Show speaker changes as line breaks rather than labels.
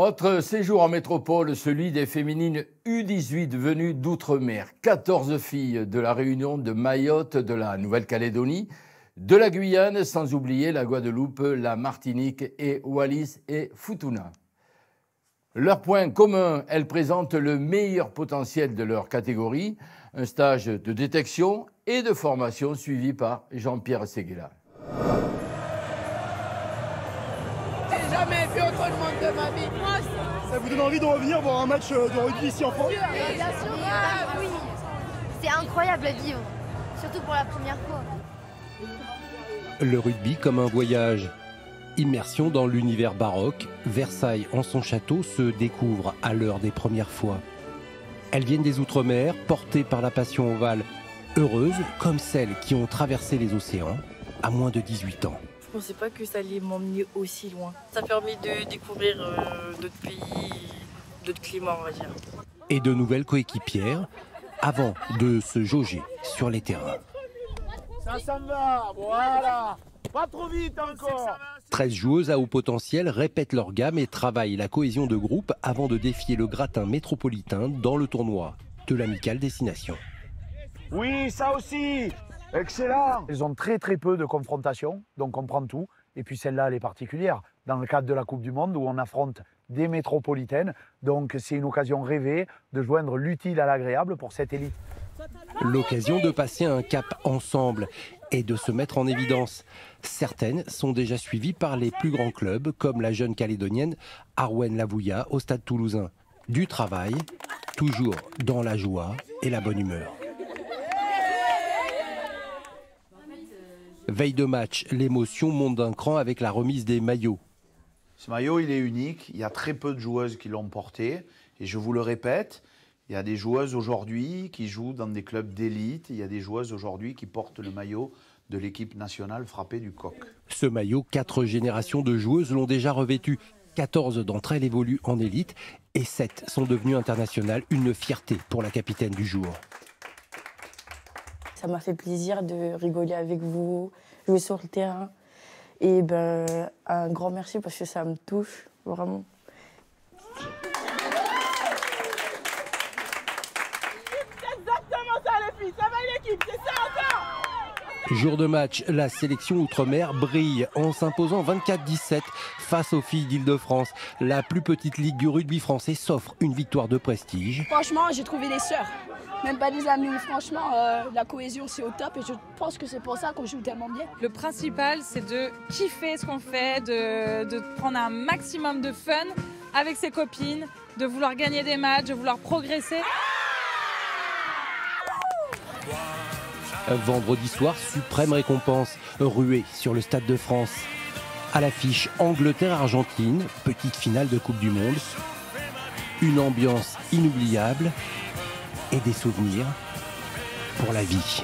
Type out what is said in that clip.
Autre séjour en métropole, celui des féminines U18 venues d'outre-mer. 14 filles de la Réunion, de Mayotte, de la Nouvelle-Calédonie, de la Guyane, sans oublier la Guadeloupe, la Martinique et Wallis et Futuna. Leur point commun, elles présentent le meilleur potentiel de leur catégorie, un stage de détection et de formation suivi par Jean-Pierre Séguéla.
J'ai jamais vu autant de monde de ma vie. Moi,
ça vous donne envie de revenir voir un match de rugby ici en France?
bien sûr.
Oui, c'est incroyable à vivre, surtout pour la première fois.
Le rugby comme un voyage. Immersion dans l'univers baroque, Versailles en son château se découvre à l'heure des premières fois. Elles viennent des Outre-mer, portées par la passion ovale, heureuses comme celles qui ont traversé les océans à moins de 18 ans.
Je ne pensais pas que ça allait m'emmener aussi loin. Ça a permis de découvrir d'autres pays, d'autres climats, on va dire.
Et de nouvelles coéquipières avant de se jauger sur les terrains.
Ça s'en va, voilà. Pas trop vite encore.
13 joueuses à haut potentiel répètent leur gamme et travaillent la cohésion de groupe avant de défier le gratin métropolitain dans le tournoi de l'Amicale Destination.
Oui, ça aussi. Excellent. Elles ont très peu de confrontations, donc on prend tout. Et puis celle-là, elle est particulière. Dans le cadre de la Coupe du Monde, où on affronte des métropolitaines. Donc c'est une occasion rêvée de joindre l'utile à l'agréable pour cette élite.
L'occasion de passer un cap ensemble et de se mettre en évidence. Certaines sont déjà suivies par les plus grands clubs, comme la jeune calédonienne Arwen Lavouya au Stade Toulousain. Du travail, toujours dans la joie et la bonne humeur. Veille de match, l'émotion monte d'un cran avec la remise des maillots.
Ce maillot, il est unique. Il y a très peu de joueuses qui l'ont porté. Et je vous le répète, il y a des joueuses aujourd'hui qui jouent dans des clubs d'élite. Il y a des joueuses aujourd'hui qui portent le maillot de l'équipe nationale frappée du coq.
Ce maillot, 4 générations de joueuses l'ont déjà revêtu. 14 d'entre elles évoluent en élite et 7 sont devenues internationales. Une fierté pour la capitaine du jour.
Ça m'a fait plaisir de rigoler avec vous, jouer sur le terrain. Et un grand merci parce que ça me touche, vraiment.
Jour de match, la sélection Outre-mer brille en s'imposant 24-17 face aux filles d'Île-de-France. La plus petite ligue du rugby français s'offre une victoire de prestige.
Franchement, j'ai trouvé des sœurs, même pas des amis. Franchement, la cohésion c'est au top et je pense que c'est pour ça qu'on joue tellement bien.
Le principal, c'est de kiffer ce qu'on fait, de prendre un maximum de fun avec ses copines, de vouloir gagner des matchs, de vouloir progresser.
Vendredi soir, suprême récompense, ruée sur le Stade de France. À l'affiche Angleterre-Argentine, petite finale de Coupe du Monde. Une ambiance inoubliable et des souvenirs pour la vie.